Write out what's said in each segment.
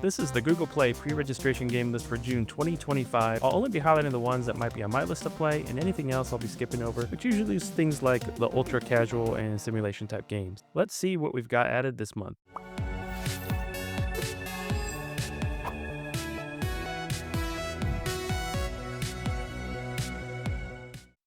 This is the Google Play pre-registration game list for June 2025. I'll only be highlighting the ones that might be on my list to play, and anything else I'll be skipping over, which usually is things like the ultra casual and simulation type games. Let's see what we've got added this month.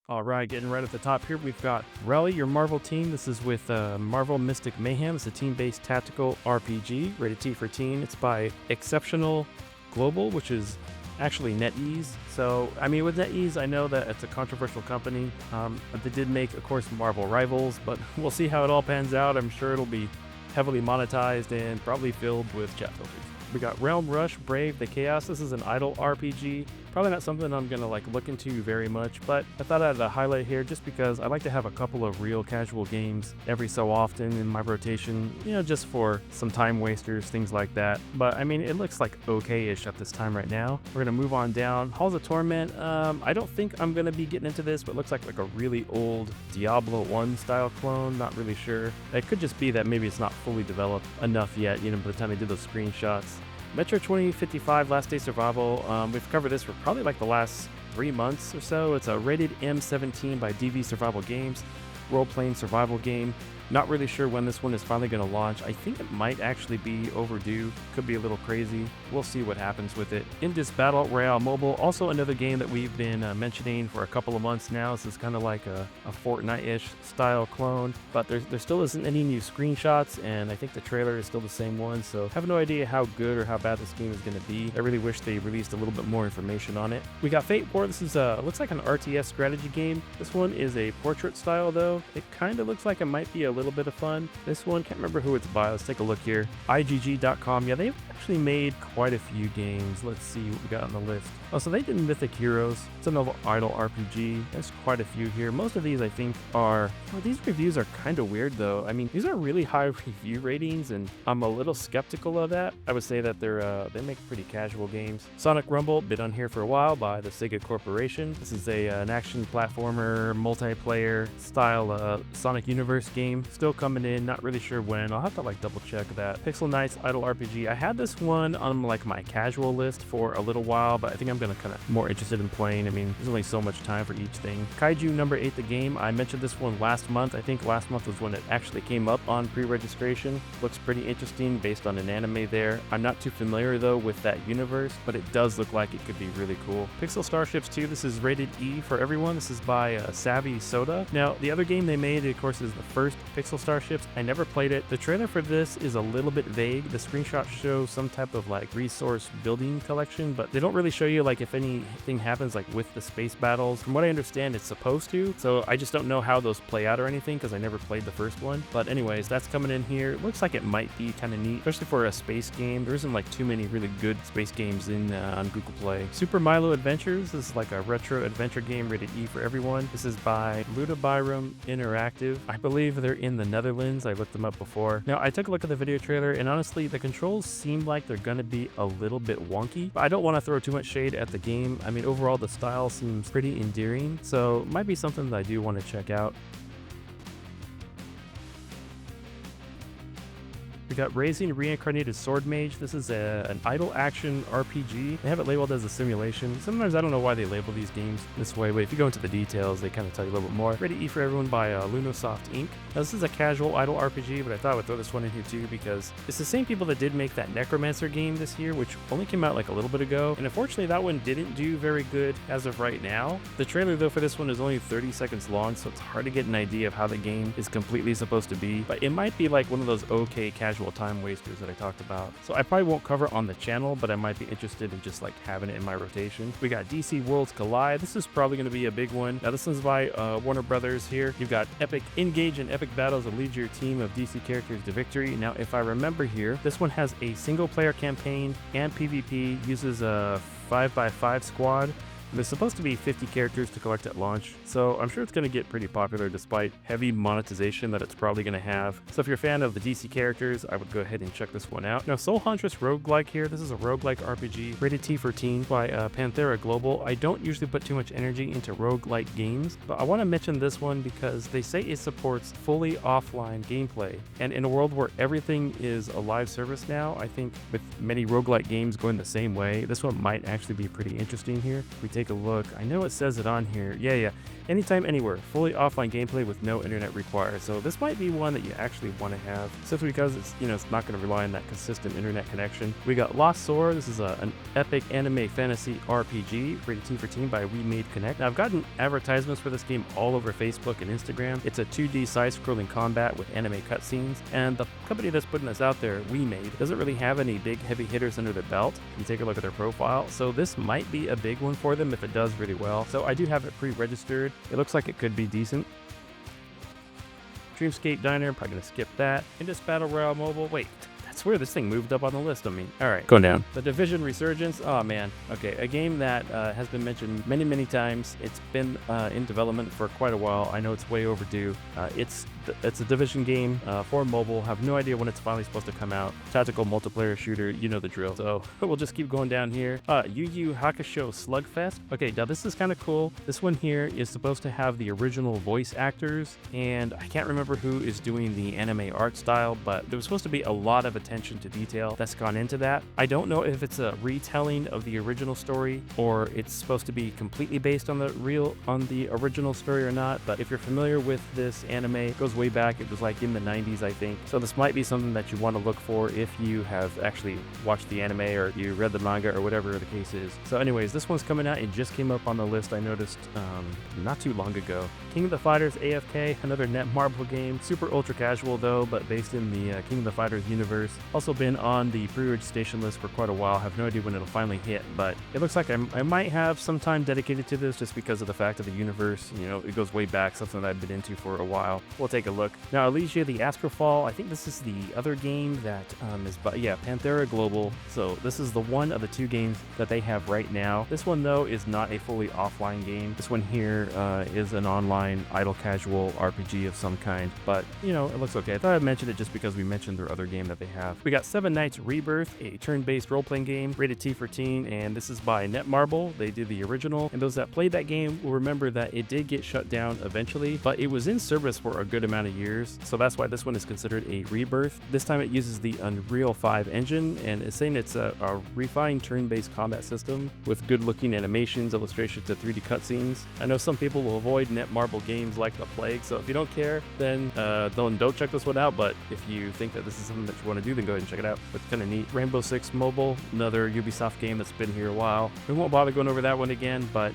All right, getting right at the top here, we've got Rally Your Marvel Team. This is with Marvel Mystic Mayhem. It's a team-based tactical RPG, rated T for teen. It's by Exceptional Global, which is actually NetEase. So, I mean, with NetEase, I know that it's a controversial company. But they did make, of course, Marvel Rivals, but we'll see how it all pans out. I'm sure it'll be heavily monetized and probably filled with chat filters. We got Realm Rush, Brave the Chaos. This is an idle RPG. Probably not something I'm gonna look into very much, but I thought I'd highlight here just because I like to have a couple of real casual games every so often in my rotation, just for some time wasters, things like that. But I mean, it looks like okay-ish at this time right now. We're gonna move on down. Halls of Torment. I don't think I'm gonna be getting into this, but it looks like a really old Diablo 1 style clone. Not really sure. It could just be that maybe it's not fully developed enough yet, by the time they did those screenshots. Metro 2055 Last Day Survival. We've covered this for probably the last 3 months or so. It's a rated M17 by DV Survival Games, role-playing survival game. Not really sure when this one is finally going to launch. I think it might actually be overdue. Could be a little crazy. We'll see what happens with it. Indus Battle Royale Mobile, also another game that we've been mentioning for a couple of months now. This is kind of like a Fortnite-ish style clone, but there still isn't any new screenshots, and I think the trailer is still the same one, so I have no idea how good or how bad this game is going to be. I really wish they released a little bit more information on it. We got Fate War. This is looks like an RTS strategy game. This one is a portrait style though. It kind of looks like it might be a little bit of fun. This one, can't remember who it's by. Let's take a look here. IGG.com. Yeah, they've actually made quite a few games. Let's see what we got on the list. Oh, so they did Mythic Heroes. It's another idle RPG. There's quite a few here. Most of these I think are, these reviews are kind of weird though. I mean, these are really high review ratings and I'm a little skeptical of that. I would say that they make pretty casual games. Sonic Rumble, been on here for a while by the Sega Corporation. This is an action platformer, multiplayer style Sonic Universe game. Still coming in, not really sure when. I'll have to double check that. Pixel Knights idle RPG. I had this one on my casual list for a little while, but I think I'm gonna kind of more interested in playing. I mean, there's only so much time for each thing. Kaiju number 8, the game. I mentioned this one last month. I think last month was when it actually came up on pre-registration. Looks pretty interesting based on an anime there. I'm not too familiar though with that universe, but it does look like it could be really cool. Pixel Starships 2. This is rated E for everyone. This is by Savvy Soda. Now, the other game they made, of course, is the first Pixel Starships. I never played it. The trailer for this is a little bit vague. The screenshots show some type of resource building collection, but they don't really show you if anything happens with the space battles. From what I understand, it's supposed to, so I just don't know how those play out or anything because I never played the first one. But anyways, that's coming in here. It looks like it might be kind of neat, especially for a space game. There isn't too many really good space games on Google Play. Super Milo Adventures. This is a retro adventure game rated E for everyone. This is by Ludabyrum Interactive. I believe they're in the Netherlands. I looked them up before. Now, I took a look at the video trailer, and honestly, the controls seem like they're going to be a little bit wonky, but I don't want to throw too much shade at the game. I mean, overall, the style seems pretty endearing, so it might be something that I do want to check out. We got Raising Reincarnated Sword Mage. This is an idle action RPG. They have it labeled as a simulation. Sometimes I don't know why they label these games this way, but if you go into the details, they kind of tell you a little bit more. Rated E for everyone by Lunosoft Inc. Now, this is a casual idle RPG, but I thought I would throw this one in here too because it's the same people that did make that Necromancer game this year, which only came out a little bit ago. And unfortunately, that one didn't do very good as of right now. The trailer though for this one is only 30 seconds long, so it's hard to get an idea of how the game is completely supposed to be. But it might be one of those okay casual time wasters that I talked about. So I probably won't cover on the channel, but I might be interested in just having it in my rotation. We got DC Worlds Collide. This is probably going to be a big one. Now this one's by Warner Brothers here. You've got engage in epic battles and lead your team of DC characters to victory. Now if I remember here, this one has a single player campaign and PvP, uses a 5x5 squad. There's supposed to be 50 characters to collect at launch, so I'm sure it's going to get pretty popular despite heavy monetization that it's probably going to have. So if you're a fan of the DC characters, I would go ahead and check this one out. Now, Soul Huntress Roguelike here. This is a roguelike RPG, rated T for teen by Panthera Global. I don't usually put too much energy into roguelike games, but I want to mention this one because they say it supports fully offline gameplay. And in a world where everything is a live service now, I think with many roguelike games going the same way, this one might actually be pretty interesting here. If we take a look, I know it says it on here. Yeah. Anytime, anywhere, fully offline gameplay with no internet required. So this might be one that you actually want to have, simply because it's it's not going to rely on that consistent internet connection. We got Lost Sora. This is an epic anime fantasy RPG, rated T for teen by We Made Connect. Now I've gotten advertisements for this game all over Facebook and Instagram. It's a 2D side-scrolling combat with anime cutscenes, and the company that's putting this out there, We Made, doesn't really have any big heavy hitters under the belt. You take a look at their profile, so this might be a big one for them if it does really well. So I do have it pre-registered. It looks like it could be decent. Dreamscape Diner, I'm probably going to skip that. Indus Battle Royale Mobile, wait, that's weird, this thing moved up on the list on me. Alright, going down. The Division Resurgence, oh man. Okay, a game that has been mentioned many times. It's been in development for quite a while. I know it's way overdue. It's a Division game for mobile. Have no idea when it's finally supposed to come out. Tactical multiplayer shooter, you know the drill. So we'll just keep going down here. Yu Yu Hakusho Slugfest. Okay, now this is kind of cool. This one here is supposed to have the original voice actors, and I can't remember who is doing the anime art style, but there was supposed to be a lot of attention to detail that's gone into that. I don't know if it's a retelling of the original story or it's supposed to be completely based on the original story or not, but if you're familiar with this anime, it goes way back. It was like in the 90s, I think. So this might be something that you want to look for if you have actually watched the anime or you read the manga or whatever the case is. So anyways, this one's coming out. It just came up on the list, I noticed not too long ago. King of the Fighters AFK, another Netmarble game. Super ultra casual though, but based in the King of the Fighters universe. Also been on the pre-registration list for quite a while. Have no idea when it'll finally hit, but it looks like I might have some time dedicated to this just because of the fact of the universe. It goes way back, something that I've been into for a while. We'll take a look. Now, Elysia the Astrofall, I think this is the other game that is by, Panthera Global. So this is the one of the two games that they have right now. This one, though, is not a fully offline game. This one here is an online idle casual RPG of some kind, but, it looks okay. I thought I'd mention it just because we mentioned their other game that they have. We got Seven Knights Rebirth, a turn-based role-playing game, rated T for teen, and this is by Netmarble. They did the original, and those that played that game will remember that it did get shut down eventually, but it was in service for a good amount of years, so that's why this one is considered a rebirth. This time it uses the Unreal 5 engine, and it's saying it's a refined turn-based combat system with good-looking animations, illustrations, and 3D cutscenes. I know some people will avoid Netmarble games like the plague, so if you don't care, then don't check this one out, but if you think that this is something that you want to do, then go ahead and check it out. It's kind of neat. Rainbow Six Mobile, another Ubisoft game that's been here a while. We won't bother going over that one again, but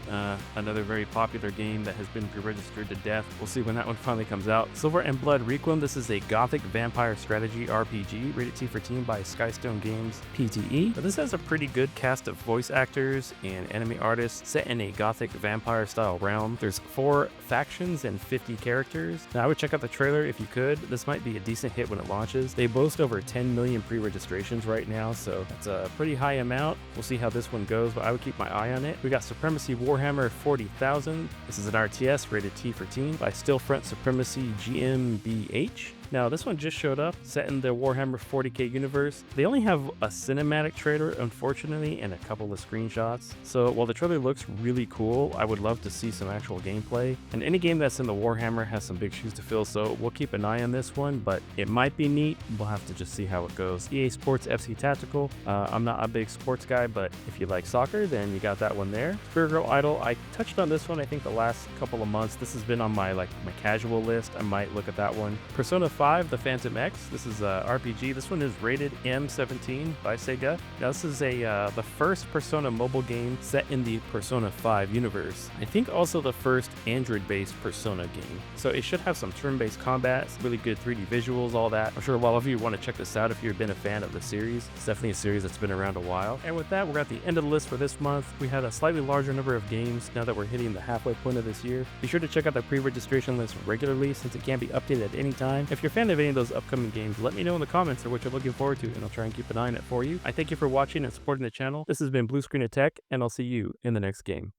another very popular game that has been pre-registered to death. We'll see when that one finally comes out. Silver and Blood Requiem. This is a gothic vampire strategy RPG, rated T for teen by Skystone Games PTE. But this has a pretty good cast of voice actors and anime artists set in a gothic vampire style realm. There's 4 factions and 50 characters. Now I would check out the trailer if you could. This might be a decent hit when it launches. They boast over 10 million pre-registrations right now, so that's a pretty high amount. We'll see how this one goes, but I would keep my eye on it. We got Supremacy Warhammer 40,000. This is an RTS rated T for teen by Stillfront Supremacy GmbH. Now, this one just showed up, set in the Warhammer 40k universe. They only have a cinematic trailer, unfortunately, and a couple of screenshots. So while the trailer looks really cool, I would love to see some actual gameplay. And any game that's in the Warhammer has some big shoes to fill, so we'll keep an eye on this one, but it might be neat. We'll have to just see how it goes. EA Sports FC Tactical. I'm not a big sports guy, but if you like soccer, then you got that one there. Spirit Girl Idol. I touched on this one, I think, the last couple of months. This has been on my casual list. I might look at that one. Persona 5, The Phantom X. This is a RPG. This one is rated M17 by Sega. Now, this is the first Persona mobile game set in the Persona 5 universe. I think also the first Android-based Persona game. So it should have some turn-based combat, really good 3D visuals, all that. I'm sure a lot of you want to check this out if you've been a fan of the series. It's definitely a series that's been around a while. And with that, we're at the end of the list for this month. We had a slightly larger number of games now that we're hitting the halfway point of this year. Be sure to check out the pre-registration list regularly since it can be updated at any time. If you're a fan of any of those upcoming games, let me know in the comments or what you're looking forward to, and I'll try and keep an eye on it for you. I thank you for watching and supporting the channel. This has been Blue Screen of Tech, and I'll see you in the next game.